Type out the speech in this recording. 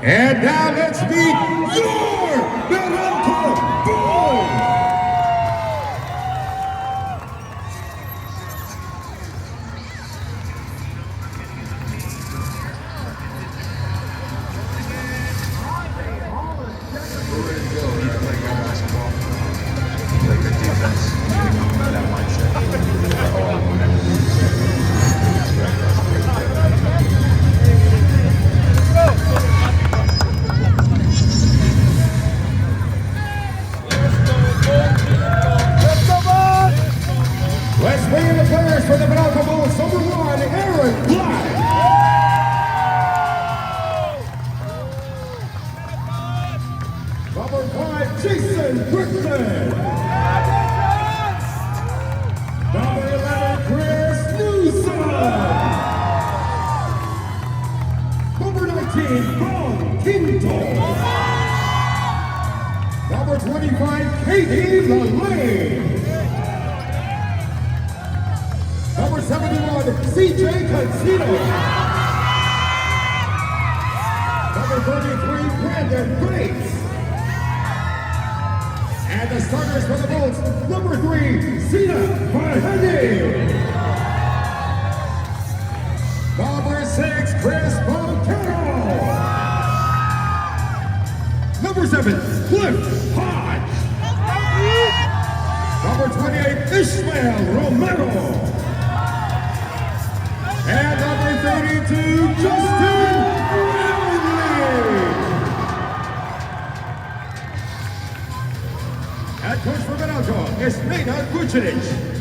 And now let's meet your Meralco Boom! Let's bring in the players for the Meralco Bulls. Number 1, Aaron Black. Number 5, Jason Brickman. Number 11, Chris Newsom. Number 19, Paul Quinto. Number 25, Katie LaLane. Number 71, CJ Cancino. Number 33, Brandon Bates. And the starters for the Bulls, number 3, Zena Farhadi. Number 6, Chris Montero. Number 7, Cliff Hodge. Number 28, Ishmael Romero. And number 32, Justin Brownlee. And coach for Meralco is Nina Vucinic.